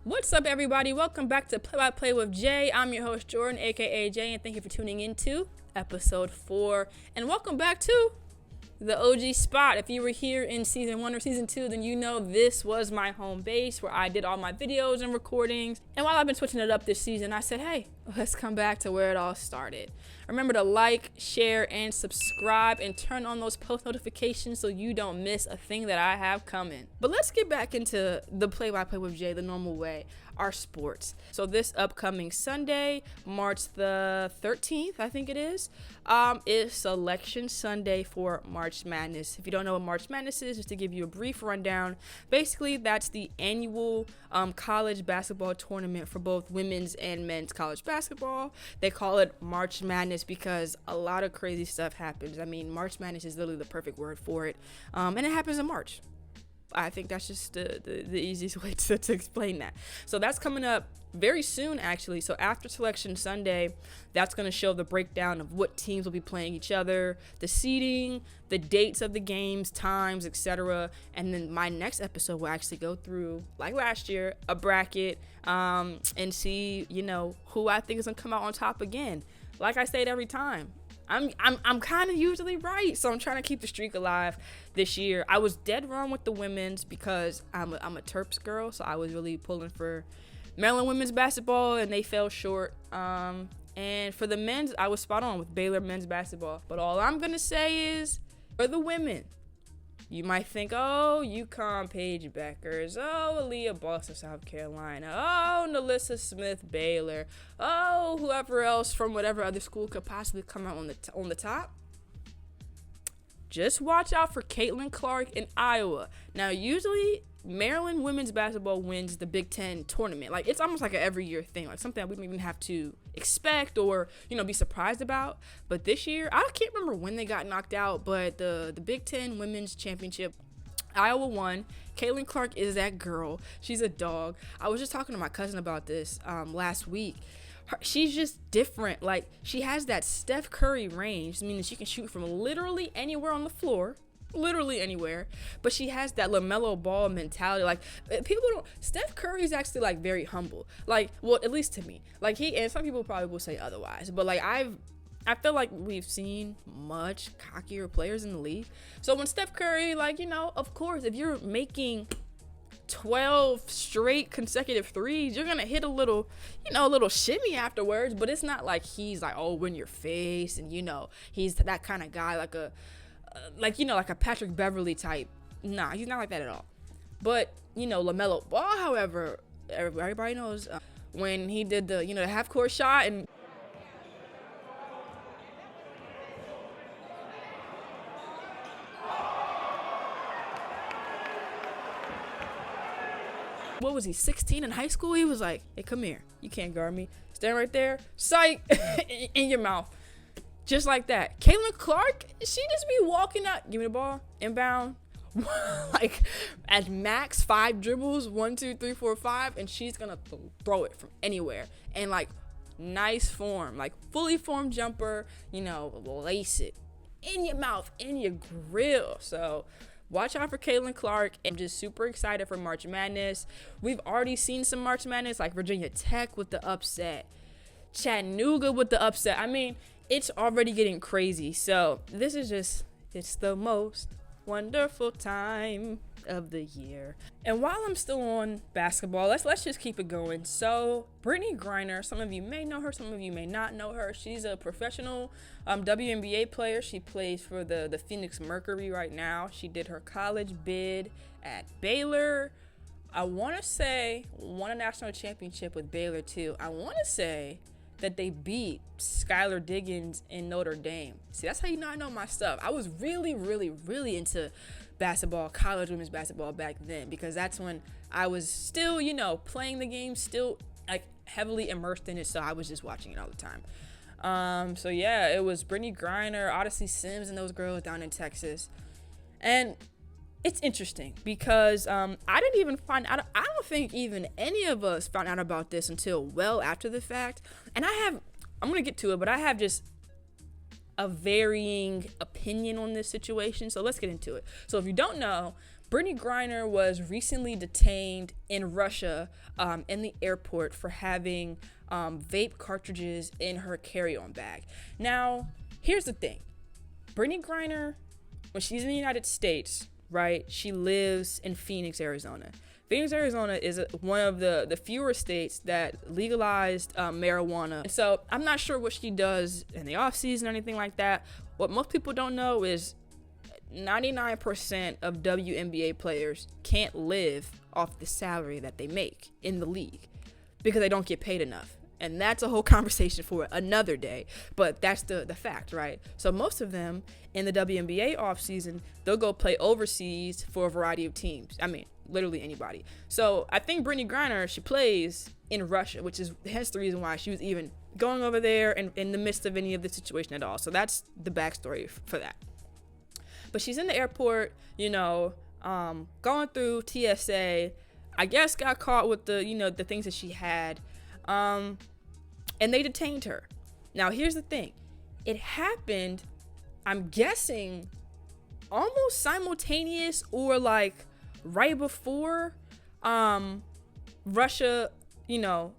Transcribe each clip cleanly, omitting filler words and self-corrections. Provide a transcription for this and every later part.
What's up, everybody? Welcome back to Play by Play with Jay. I'm your host, Jordan, aka Jay, and thank you for tuning in to episode 4. And welcome back to the OG spot. If you were here in season 1 or season 2, then you know this was my home base where I did all my videos and recordings. And while I've been switching it up this season, I said, hey, let's come back to where it all started. Remember to like, share, and subscribe, and turn on those post notifications so you don't miss a thing that I have coming. But let's get back into the Play by Play with Jay the normal way, our sports. So this upcoming Sunday, March the 13th, I think it is Selection Sunday for March Madness. If you don't know what March Madness is, just to give you a brief rundown, basically that's the annual college basketball tournament for both women's and men's college basketball. They call it March Madness because a lot of crazy stuff happens. I mean, March Madness is literally the perfect word for it, and it happens in March. I think that's just the easiest way to explain that. So that's coming up very soon, actually. So after Selection Sunday, that's going to show the breakdown of what teams will be playing each other, the seeding, the dates of the games, times, etc. And then my next episode will actually go through, like last year, a bracket and see, who I think is going to come out on top again. Like I say it every time, I'm kind of usually right, so I'm trying to keep the streak alive this year. I was dead wrong with the women's because I'm a Terps girl, so I was really pulling for Maryland women's basketball, and they fell short. And for the men's, I was spot on with Baylor men's basketball. But all I'm gonna say is, for the women, you might think, oh, UConn Paige Beckers, oh, Aaliyah Boston, South Carolina, oh, Nalissa Smith Baylor, oh, whoever else from whatever other school could possibly come out on the top. Just watch out for Caitlyn Clark in Iowa. Now, usually Maryland women's basketball wins the Big Ten tournament. Like, it's almost like an every year thing, like something that we don't even have to expect or, be surprised about. But this year, I can't remember when they got knocked out, but the Big Ten women's championship, Iowa won. Caitlyn Clark is that girl. She's a dog. I was just talking to my cousin about this last week. She's just different. Like, she has that Steph Curry range, meaning she can shoot from literally anywhere on the floor. Literally anywhere, but she has that LaMelo Ball mentality. Like, people don't. Steph Curry is actually like very humble. Like, well, at least to me. Like, and some people probably will say otherwise, but like I feel like we've seen much cockier players in the league. So when Steph Curry, of course, if you're making 12 straight consecutive threes, you're gonna hit a little shimmy afterwards. But it's not like he's like, oh, in your face, and he's that kind of guy, like a Patrick Beverly type. Nah, he's not like that at all. But, LaMelo Ball, however, everybody knows when he did the half-court shot and what was he, 16 in high school? He was like, hey, come here. You can't guard me. Stand right there. Sight in your mouth. Just like that. Caitlyn Clark, she just be walking out. Give me the ball. Inbound. Like, at max 5 dribbles. 1, 2, 3, 4, 5. And she's going to throw it from anywhere. And, nice form. Like, fully formed jumper. Lace it. In your mouth. In your grill. So, watch out for Caitlyn Clark. I'm just super excited for March Madness. We've already seen some March Madness. Like, Virginia Tech with the upset. Chattanooga with the upset. I mean, it's already getting crazy. So this is it's the most wonderful time of the year. And while I'm still on basketball, let's just keep it going. So Brittney Griner, some of you may know her, some of you may not know her. She's a professional WNBA player. She plays for the Phoenix Mercury right now. She did her college bid at Baylor. I want to say won a national championship with Baylor too. I want to say that they beat Skylar Diggins in Notre Dame. See, that's how I know my stuff. I was really, really, really into basketball, college women's basketball back then, because that's when I was still, playing the game, still heavily immersed in it. So I was just watching it all the time. So yeah, it was Brittney Griner, Odyssey Sims, and those girls down in Texas. And it's interesting because I didn't even find out. I don't think even any of us found out about this until well after the fact. And I'm going to get to it, but I have just a varying opinion on this situation. So let's get into it. So if you don't know, Brittney Griner was recently detained in Russia in the airport for having vape cartridges in her carry-on bag. Now, here's the thing. Brittney Griner, when she's in the United States, right, she lives in Phoenix, Arizona. Phoenix, Arizona is one of the fewer states that legalized marijuana. And so I'm not sure what she does in the off season or anything like that. What most people don't know is 99% of WNBA players can't live off the salary that they make in the league because they don't get paid enough. And that's a whole conversation for another day, but that's the fact, right? So most of them in the WNBA offseason, they'll go play overseas for a variety of teams. I mean, literally anybody. So I think Brittney Griner, she plays in Russia, which is hence the reason why she was even going over there and in the midst of any of the situation at all. So that's the backstory for that. But she's in the airport, going through TSA. I guess got caught with the things that she had. And they detained her. Now, here's the thing. It happened, I'm guessing, almost simultaneous or like right before Russia,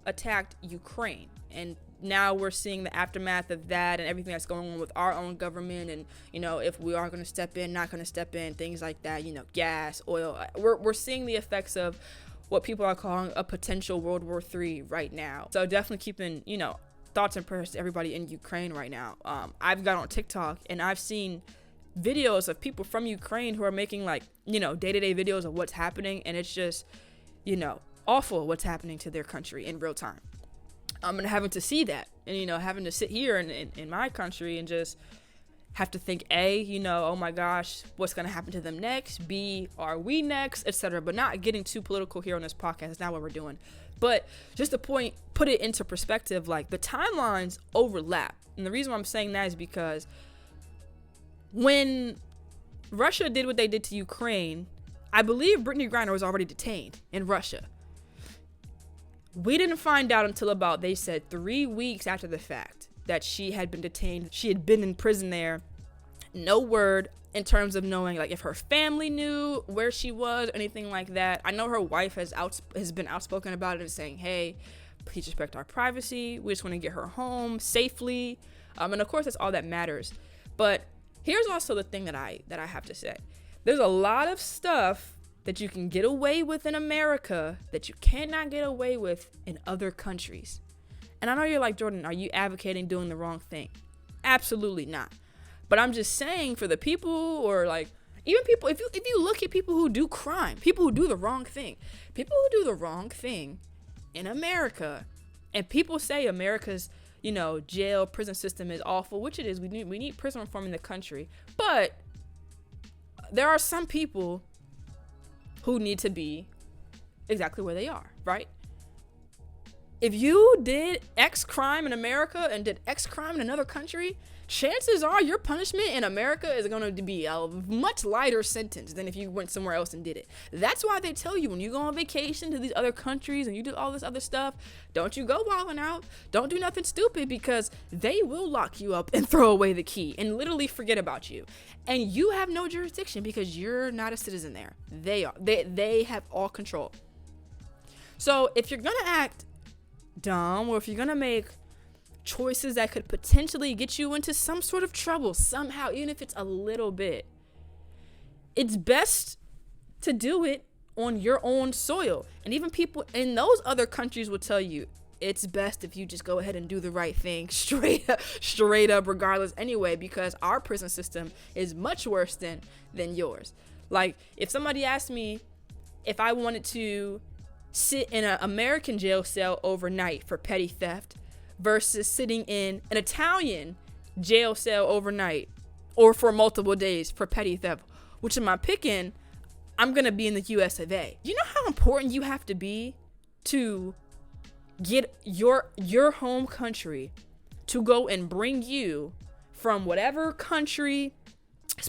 attacked Ukraine. And now we're seeing the aftermath of that and everything that's going on with our own government and, if we are going to step in, not going to step in, things like that, gas, oil. We're seeing the effects of what people are calling a potential World War III right now. So definitely keeping, thoughts and prayers to everybody in Ukraine right now. I've got on TikTok and I've seen videos of people from Ukraine who are making day-to-day videos of what's happening. And it's just, awful what's happening to their country in real time. And having to see that and, having to sit here in my country and just have to think, A, oh my gosh, what's going to happen to them next? B, are we next? Etc. But not getting too political here on this podcast. It's not what we're doing. But just to put it into perspective, like the timelines overlap. And the reason why I'm saying that is because when Russia did what they did to Ukraine, I believe Brittney Griner was already detained in Russia. We didn't find out until about, they said, 3 weeks after the fact that she had been detained. She had been in prison there. No word in terms of knowing if her family knew where she was, anything like that. I know her wife has been outspoken about it and saying, hey, please respect our privacy. We just want to get her home safely. And of course, that's all that matters. But here's also the thing that I have to say. There's a lot of stuff that you can get away with in America that you cannot get away with in other countries. And I know you're like, Jordan, are you advocating doing the wrong thing? Absolutely not. But I'm just saying for the people or even people, if you look at people who do crime, people who do the wrong thing in America, and people say America's, jail, prison system is awful, which it is. We need prison reform in the country. But there are some people who need to be exactly where they are, right? If you did X crime in America and did X crime in another country, chances are your punishment in America is going to be a much lighter sentence than if you went somewhere else and did it. That's why they tell you when you go on vacation to these other countries and you do all this other stuff, don't you go wilding out. Don't do nothing stupid because they will lock you up and throw away the key and literally forget about you. And you have no jurisdiction because you're not a citizen there. They are. They have all control. So if you're going to act dumb or if you're going to make choices that could potentially get you into some sort of trouble somehow, even if it's a little bit, it's best to do it on your own soil. And even people in those other countries will tell you it's best if you just go ahead and do the right thing straight up regardless anyway, because our prison system is much worse than yours. If somebody asked me if I wanted to sit in an American jail cell overnight for petty theft versus sitting in an Italian jail cell overnight or for multiple days for petty theft, which am I picking? I'm going to be in the US of A. You know how important you have to be to get your home country to go and bring you from whatever country,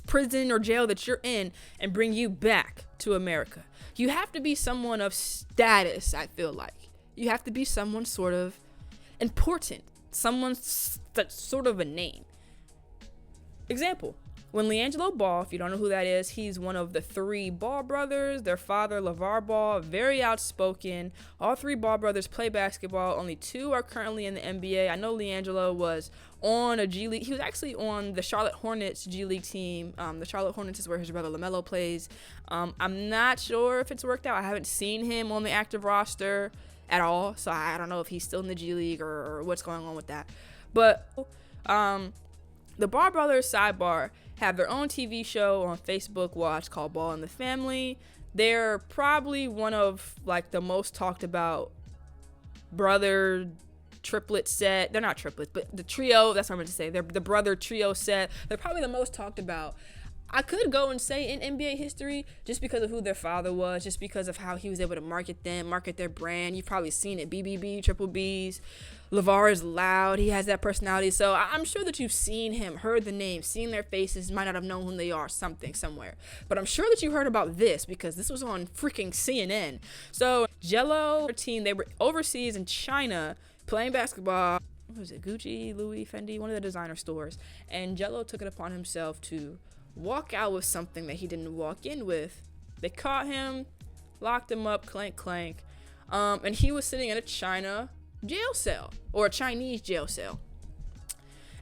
prison or jail that you're in and bring you back to America. You have to be someone of status, I feel like. You have to be someone sort of important, someone that's sort of a name. Example, when LiAngelo Ball, if you don't know who that is, he's one of the 3 Ball brothers. Their father, LeVar Ball, very outspoken. All 3 Ball brothers play basketball. Only 2 are currently in the NBA. I know LiAngelo was on a G League. He was actually on the Charlotte Hornets G League team. The Charlotte Hornets is where his brother LaMelo plays. I'm not sure if it's worked out. I haven't seen him on the active roster at all, so I don't know if he's still in the G League or what's going on with that. But the Ball brothers, sidebar, have their own TV show on Facebook Watch called Ball in the Family. They're probably one of like the most talked about brother triplet set. They're not triplets, but the trio, that's what I'm going to say. They're the brother trio set. They're probably the most talked about. I could go and say in NBA history, just because of who their father was, just because of how he was able to market their brand. You've probably seen it, BBB, Triple Bs. LeVar is loud. He has that personality. So I'm sure that you've seen him, heard the name, seen their faces, might not have known who they are, somewhere. But I'm sure that you heard about this because this was on freaking CNN. So Jello team, they were overseas in China playing basketball. What was it? Gucci, Louis, Fendi, one of the designer stores. And Jello took it upon himself to walk out with something that he didn't walk in with. They caught him, locked him up, clank, clank. And he was sitting in a China jail cell, or a Chinese jail cell.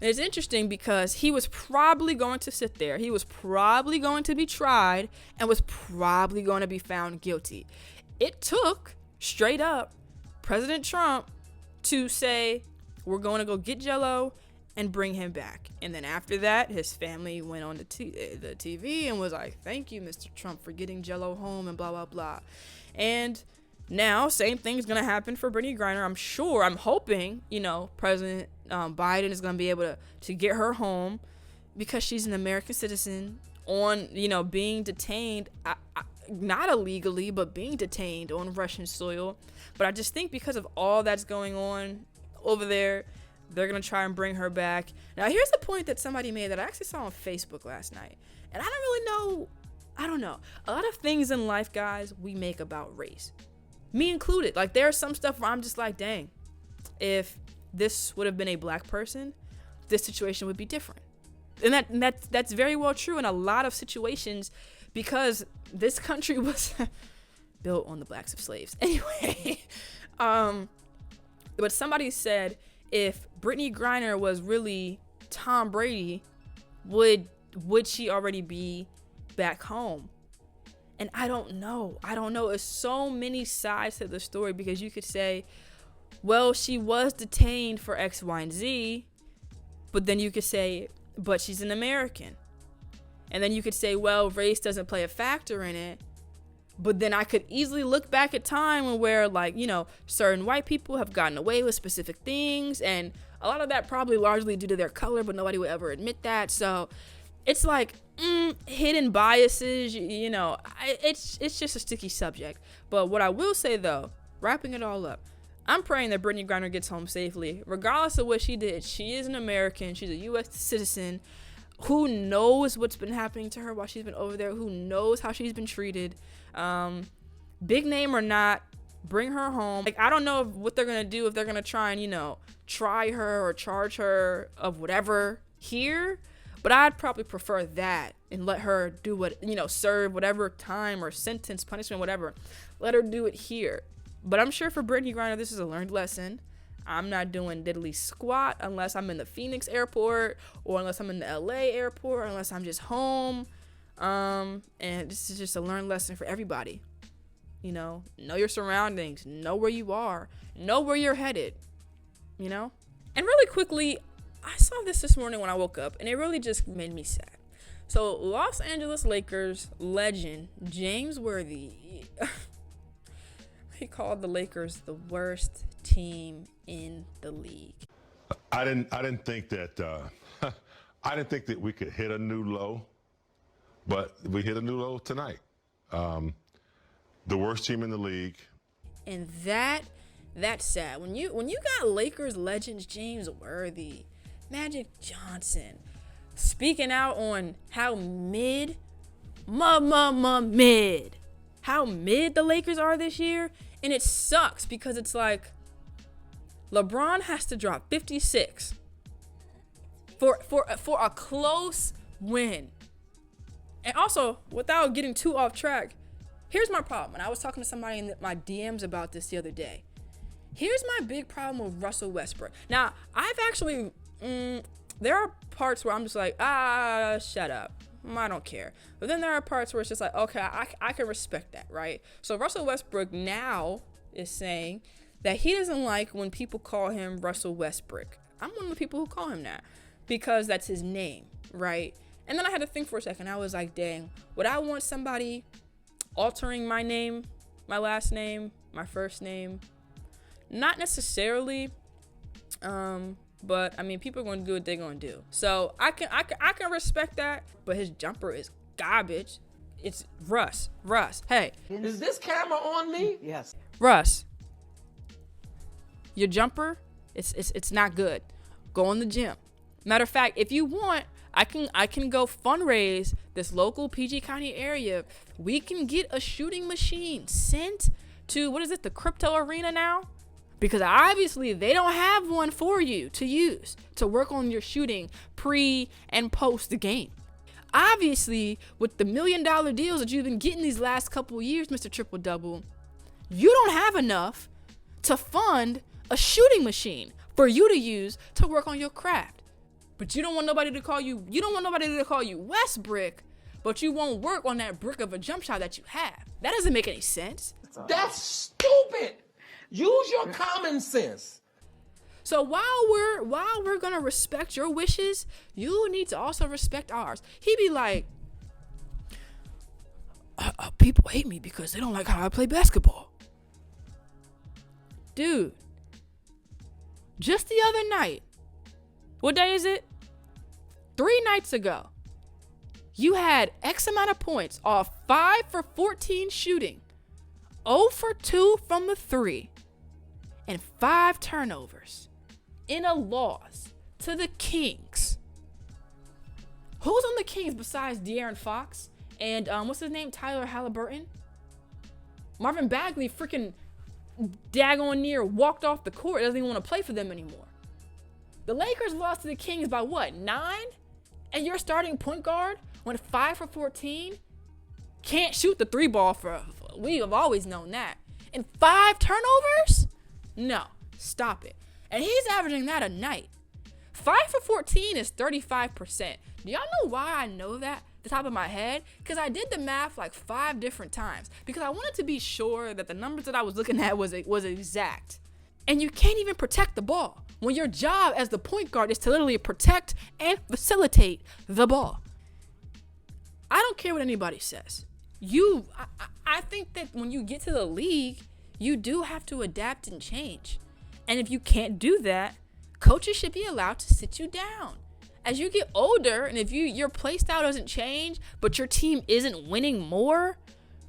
And it's interesting because he was probably going to sit there. He was probably going to be tried and was probably going to be found guilty. It took, straight up, President Trump to say, we're going to go get Jello and bring him back. And then after that, his family went on the TV and was like, thank you, Mr. Trump, for getting Jello home and blah, blah, blah. And now, same thing's going to happen for Brittney Griner. I'm sure, I'm hoping, President Biden is going to be able to get her home because she's an American citizen on, being detained, not illegally, but being detained on Russian soil. But I just think because of all that's going on over there, they're going to try and bring her back. Now, here's the point that somebody made that I actually saw on Facebook last night. And I don't know. A lot of things in life, guys, we make about race. Me included. Like, there's some stuff where I'm just like, dang, if this would have been a black person, this situation would be different. And that's very well true in a lot of situations because this country was built on the backs of slaves. Anyway, but somebody said, if Brittney Griner was really Tom Brady, would she already be back home? And I don't know. There's so many sides to the story because you could say, well, she was detained for X, Y, and Z. But then you could say, but she's an American. And then you could say, well, race doesn't play a factor in it. But then I could easily look back at time where, certain white people have gotten away with specific things. And a lot of that probably largely due to their color, but nobody would ever admit that. So it's like hidden biases, it's just a sticky subject. But what I will say, though, wrapping it all up, I'm praying that Brittney Griner gets home safely. Regardless of what she did, she is an American. She's a U.S. citizen. Who knows what's been happening to her while she's been over there? Who knows how she's been treated? Big name or not, bring her home. Like, I don't know what they're going to do, if they're going to try and, try her or charge her of whatever here. But I'd probably prefer that and let her do what, serve whatever time or sentence, punishment, whatever. Let her do it here. But I'm sure for Brittney Griner, this is a learned lesson. I'm not doing diddly squat unless I'm in the Phoenix airport or unless I'm in the LA airport or unless I'm just home. And this is just a learned lesson for everybody. Know your surroundings, know where you are, know where you're headed, And really quickly, I saw this morning when I woke up, and it really just made me sad. So, Los Angeles Lakers legend James Worthy, he called the Lakers the worst team in the league. I didn't think that I didn't think that we could hit a new low, but we hit a new low tonight. The worst team in the league. And that's sad. When you got Lakers legends James Worthy, Magic Johnson, speaking out on how mid how mid the Lakers are this year, and it sucks because it's like LeBron has to drop 56 for a close win. And also, without getting too off track, here's my problem. And I was talking to somebody in my DMs about this the other day. Here's my big problem with Russell Westbrook. Now, I've actually, there are parts where I'm just like, shut up. I don't care. But then there are parts where it's just like, okay, I can respect that, right? So Russell Westbrook now is saying that he doesn't like when people call him Russell Westbrook. I'm one of the people who call him that because that's his name, right? And then I had to think for a second. I was like, dang, would I want somebody altering my name, my last name, my first name? Not necessarily, but I mean, people are going to do what they're going to do. So I can respect that, but his jumper is garbage. It's Russ. Hey, is this camera on me? Yes. Russ, your jumper, it's not good. Go in the gym. Matter of fact, if you want, I can go fundraise this local PG County area. We can get a shooting machine sent to, what is it, the crypto arena now? Because obviously they don't have one for you to use to work on your shooting pre and post the game. Obviously, with the $1 million deals that you've been getting these last couple of years, Mr. Triple Double, you don't have enough to fund a shooting machine for you to use to work on your craft. But you don't want nobody to call you Westbrook, but you won't work on that brick of a jump shot that you have. That doesn't make any sense. That's stupid. Use your common sense. So while we're gonna respect your wishes, you need to also respect ours. He be like, people hate me because they don't like how I play basketball. Dude, just the other night, what day is it? 3 nights ago, you had X amount of points off 5 for 14 shooting, 0 for 2 from the 3, and 5 turnovers in a loss to the Kings. Who's on the Kings besides De'Aaron Fox and what's his name, Tyler Halliburton? Marvin Bagley freaking daggone near walked off the court. Doesn't even want to play for them anymore. The Lakers lost to the Kings by what, 9? And your starting point guard went 5 for 14? Can't shoot the 3 ball for, we have always known that. And 5 turnovers? No, stop it. And he's averaging that a night. 5 for 14 is 35%. Do y'all know why I know that? The top of my head? Because I did the math like 5 different times. Because I wanted to be sure that the numbers that I was looking at was exact. And you can't even protect the ball when your job as the point guard is to literally protect and facilitate the ball. I don't care what anybody says. I think that when you get to the league, you do have to adapt and change. And if you can't do that, coaches should be allowed to sit you down. As you get older, and if your play style doesn't change, but your team isn't winning more,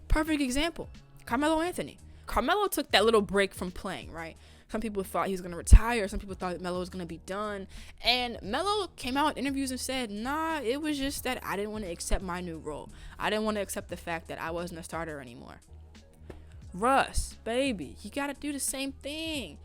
perfect example, Carmelo Anthony. Carmelo took that little break from playing, right? Some people thought he was going to retire. Some people thought Melo was going to be done. And Melo came out in interviews and said, nah, it was just that I didn't want to accept my new role. I didn't want to accept the fact that I wasn't a starter anymore. Russ, baby, you got to do the same thing.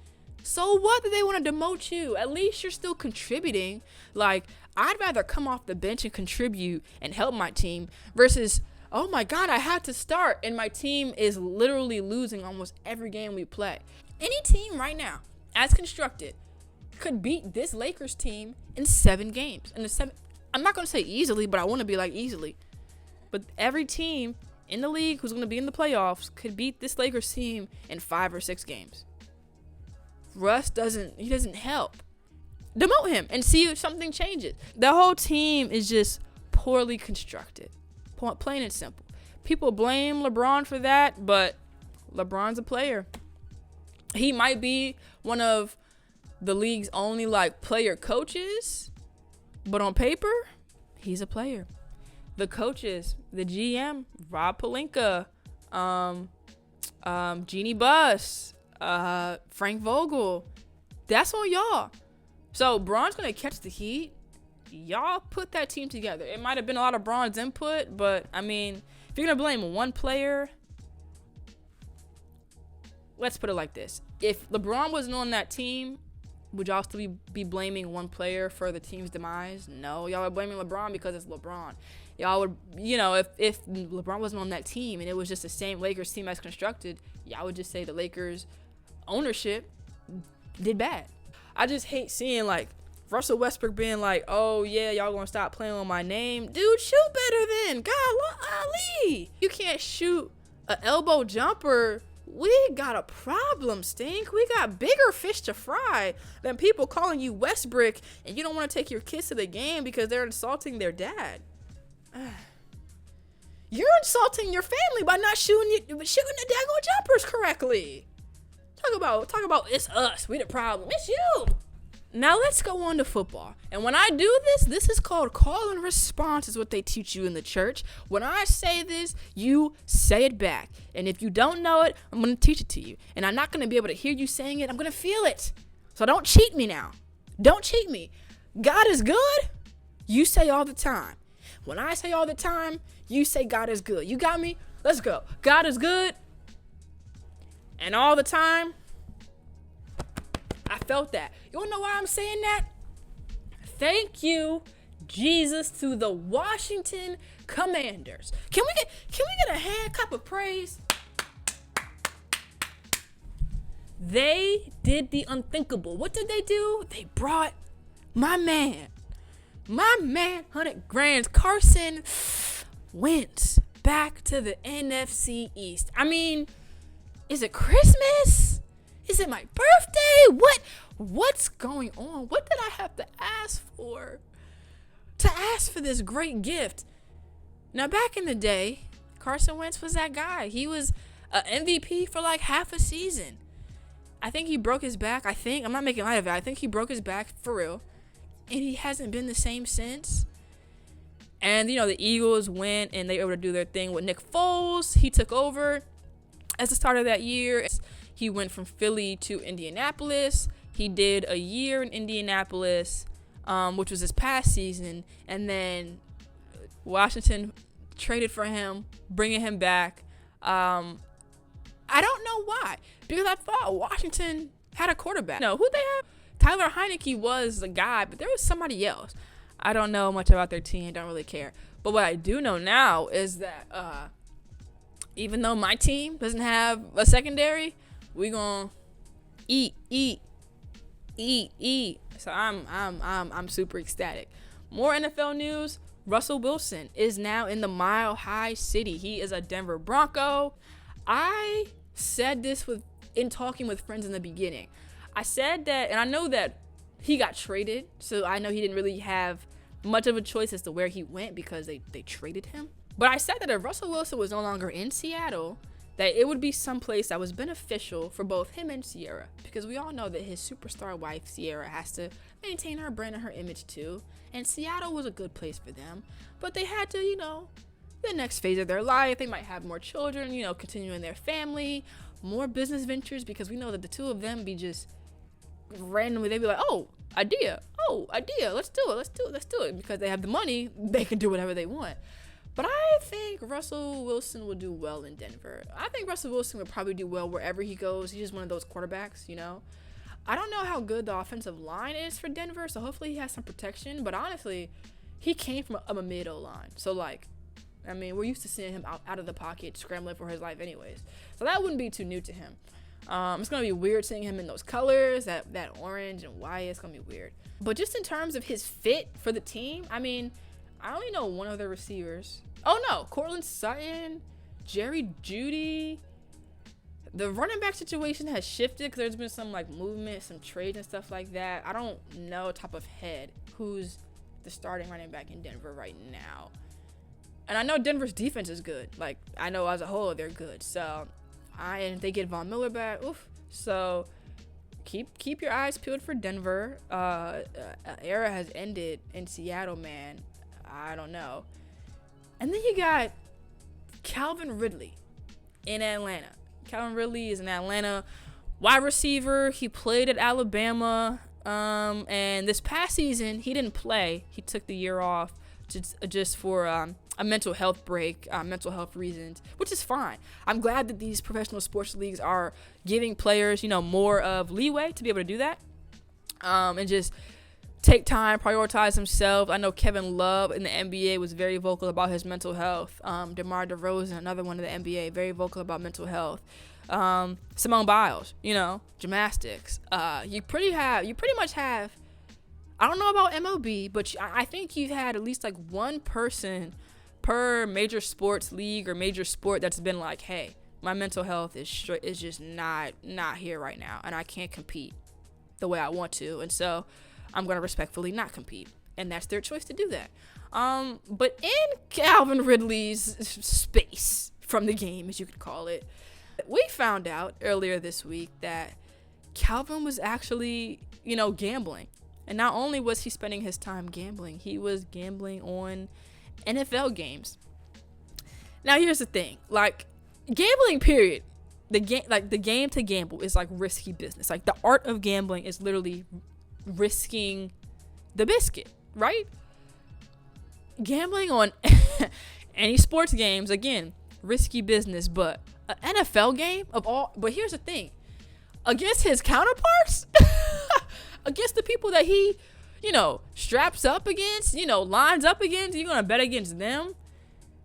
So what, that they want to demote you? At least you're still contributing. Like, I'd rather come off the bench and contribute and help my team versus, oh my God, I had to start and my team is literally losing almost every game we play. Any team right now, as constructed, could beat this Lakers team in 7 games. I'm not going to say easily, but I want to be like easily. But every team in the league who's going to be in the playoffs could beat this Lakers team in 5 or 6 games. Russ doesn't help. Demote him and see if something changes. The whole team is just poorly constructed. Plain and simple. People blame LeBron for that, but LeBron's a player. He might be one of the league's only player coaches, but on paper, he's a player. The coaches, the GM, Rob Pelinka, Jeannie Buss, Frank Vogel, that's on y'all. So Bron's gonna catch the heat. Y'all put that team together. It might have been a lot of Bron's input, but I mean, if you're gonna blame one player, let's put it like this. If LeBron wasn't on that team, would y'all still be blaming one player for the team's demise? No, y'all are blaming LeBron because it's LeBron. y'all would, if LeBron wasn't on that team and it was just the same Lakers team as constructed, y'all would just say the Lakers ownership did bad. I just hate seeing like Russell Westbrook being like, oh yeah, y'all gonna stop playing on my name. Dude, shoot better then. God, Ali. You can't shoot an elbow jumper. We got a problem, Stink. We got bigger fish to fry than people calling you Westbrook and you don't want to take your kids to the game because they're insulting their dad. You're insulting your family by not shooting the daggone jumpers correctly. Talk about it's us. We the problem. It's you. Now let's go on to football. And when I do this is called call and response is what they teach you in the church. When I say this, you say it back. And if you don't know it, I'm going to teach it to you. And I'm not going to be able to hear you saying it. I'm going to feel it. So don't cheat me now. Don't cheat me. God is good. You say all the time. When I say all the time, you say God is good. You got me? Let's go. God is good. And all the time, I felt that. You wanna know why I'm saying that? Thank you, Jesus, to the Washington Commanders. Can we get a hand clap of praise? They did the unthinkable. What did they do? They brought my man, 100 grand, Carson Wentz, back to the NFC East. I mean, is it Christmas? Is it my birthday? What's going on? What did I have to ask for? To ask for this great gift. Now, back in the day, Carson Wentz was that guy. He was an MVP for like half a season. I think he broke his back. I'm not making light of it. I think he broke his back for real. And he hasn't been the same since. And, the Eagles went and they were able to do their thing with Nick Foles. He took over as the start of that year. He went from Philly to Indianapolis. He did a year in Indianapolis, which was this past season. And then Washington traded for him, bringing him back. I don't know why. Because I thought Washington had a quarterback. No, who they have? Tyler Heineke was the guy, but there was somebody else. I don't know much about their team. Don't really care. But what I do know now is that even though my team doesn't have a secondary, we gonna eat. So I'm super ecstatic. More NFL news. Russell Wilson is now in the Mile High City. He is a Denver Bronco. I said this in talking with friends in the beginning. I said that, and I know that he got traded, so I know he didn't really have much of a choice as to where he went because they traded him. But I said that if Russell Wilson was no longer in Seattle, that it would be someplace that was beneficial for both him and Sierra, because we all know that his superstar wife Sierra has to maintain her brand and her image too, and Seattle was a good place for them, but they had to, the next phase of their life, they might have more children, continuing their family, more business ventures, because we know that the two of them be just randomly, they'd be like, idea, let's do it, because they have the money, they can do whatever they want. But I think Russell Wilson will do well in Denver. I think Russell Wilson would probably do well wherever he goes. He's just one of those quarterbacks, I don't know how good the offensive line is for Denver, so hopefully he has some protection. But honestly, he came from a mid-O line. So, we're used to seeing him out of the pocket, scrambling for his life anyways. So that wouldn't be too new to him. It's going to be weird seeing him in those colors, that orange and white. It's going to be weird. But just in terms of his fit for the team, I only know one of their receivers. Oh, no. Cortland Sutton, Jerry Jeudy. The running back situation has shifted because there's been some, movement, some trades and stuff like that. I don't know top of head who's the starting running back in Denver right now. And I know Denver's defense is good. I know as a whole they're good. So, and if they get Von Miller back, oof. So, keep your eyes peeled for Denver. Era has ended in Seattle, man. I don't know. And then you got Calvin Ridley in Atlanta. Calvin Ridley is an Atlanta wide receiver. He played at Alabama. And this past season, he didn't play. He took the year off just for a mental health break, mental health reasons, which is fine. I'm glad that these professional sports leagues are giving players, more of leeway to be able to do that. And just take time, prioritize himself. I know Kevin Love in the NBA was very vocal about his mental health. DeMar DeRozan, another one in the NBA, very vocal about mental health. Simone Biles, gymnastics. You pretty much have, I don't know about MLB, but I think you've had at least like one person per major sports league or major sport that's been like, hey, my mental health is just not here right now, and I can't compete the way I want to, and so I'm going to respectfully not compete, and that's their choice to do that. But in Calvin Ridley's space from the game, as you could call it, we found out earlier this week that Calvin was actually, gambling. And not only was he spending his time gambling, he was gambling on NFL games. Now, here's the thing. Like, gambling, period. The game to gamble is like risky business. Like, the art of gambling is literally risking the biscuit, right? Gambling on any sports games, again, risky business, but an NFL game but here's the thing, against his counterparts, against the people that he, straps up against, lines up against, you're gonna bet against them.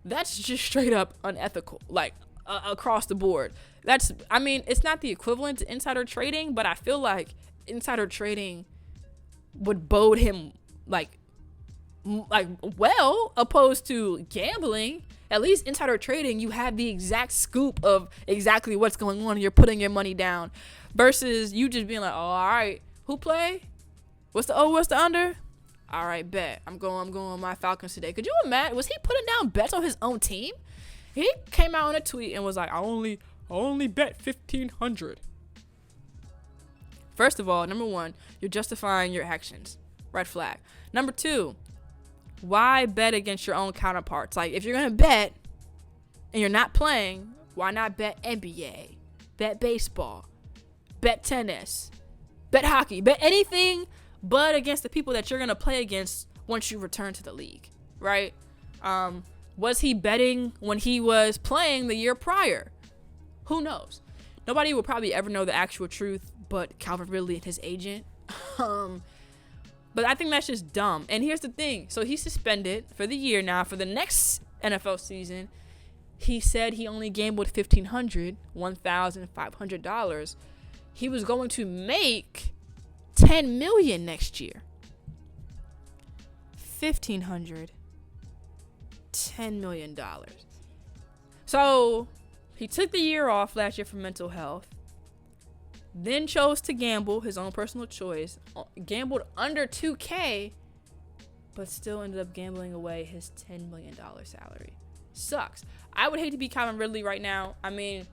That's just straight up unethical, like across the board. It's not the equivalent to insider trading, but I feel like insider trading would bode him like well, opposed to gambling. At least insider trading, you have the exact scoop of exactly what's going on and you're putting your money down, versus you just being like, oh, all right, who play? What's the under? All right, bet. I'm going with my Falcons today. Could you imagine? Was he putting down bets on his own team? He came out in a tweet and was like, I only bet 1,500. First of all, number one, you're justifying your actions. Red flag. Number two, why bet against your own counterparts? Like, if you're going to bet and you're not playing, why not bet NBA, bet baseball, bet tennis, bet hockey, bet anything but against the people that you're going to play against once you return to the league, right? Was he betting when he was playing the year prior? Who knows? Nobody will probably ever know the actual truth but Calvin Ridley and his agent. But I think that's just dumb. And here's the thing. So he's suspended for the year now. For the next NFL season, he said he only gambled $1,500. He was going to make $10 million next year. $1,500. $10 million. So he took the year off last year for mental health. Then chose to gamble, his own personal choice, gambled under $2K, but still ended up gambling away his $10 million salary. Sucks. I would hate to be Calvin Ridley right now. I mean,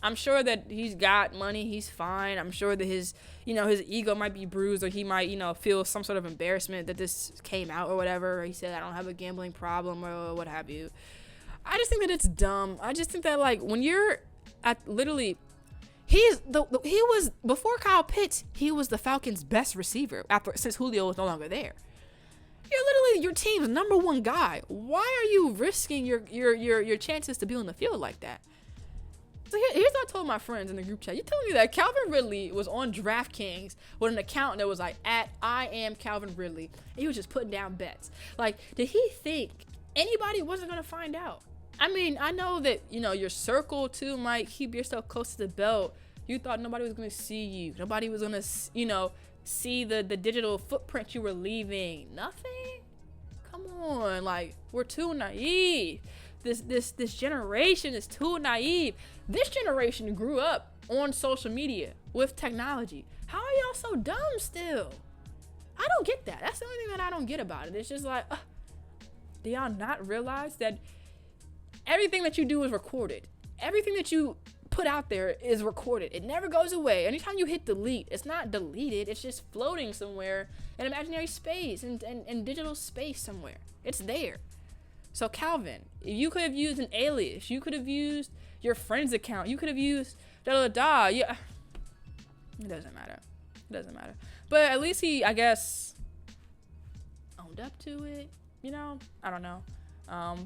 I'm sure that he's got money. He's fine. I'm sure that his ego might be bruised, or he might, feel some sort of embarrassment that this came out or whatever. Or he said, I don't have a gambling problem or what have you. I just think that it's dumb. I just think that, like, when you're at literally... he was before Kyle Pitts, he was the Falcons' best receiver since Julio was no longer there. You're literally your team's number one guy. Why are you risking your chances to be on the field like that? So here's what I told my friends in the group chat. You're telling me that Calvin Ridley was on DraftKings with an account that was like I am Calvin Ridley, and he was just putting down bets. Like, did he think anybody wasn't gonna find out? I mean, I know that, your circle too might keep yourself close to the belt. You thought nobody was going to see you. Nobody was going to, see the digital footprint you were leaving. Nothing? Come on. Like, we're too naive. This generation is too naive. This generation grew up on social media with technology. How are y'all so dumb still? I don't get that. That's the only thing that I don't get about it. It's just like, do y'all not realize that everything that you do is recorded? Everything that you put out there is recorded. It never goes away. Anytime you hit delete, it's not deleted. It's just floating somewhere in imaginary space and digital space somewhere. It's there. So Calvin, you could have used an alias. You could have used your friend's account. You could have used da-da-da. Yeah. It doesn't matter. But at least he, I guess, owned up to it. I don't know.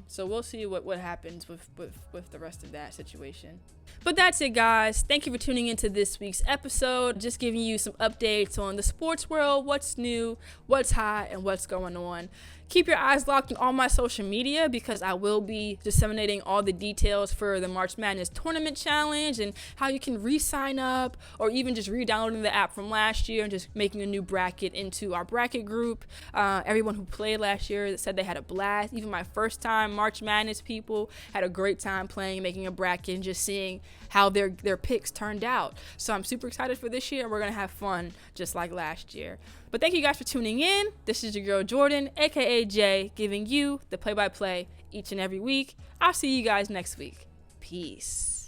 So we'll see what happens with the rest of that situation. But that's it, guys. Thank you for tuning into this week's episode. Just giving you some updates on the sports world, what's new, what's hot, and what's going on. Keep your eyes locked on all my social media because I will be disseminating all the details for the March Madness Tournament Challenge and how you can re-sign up or even just re-downloading the app from last year and just making a new bracket into our bracket group. Everyone who played last year said they had a blast. Even my first time March Madness people had a great time playing, making a bracket, and just seeing how their picks turned out. So I'm super excited for this year, and we're going to have fun just like last year. But thank you guys for tuning in. This is your girl Jordan, aka Jay, giving you the play-by-play each and every week. I'll see you guys next week. Peace.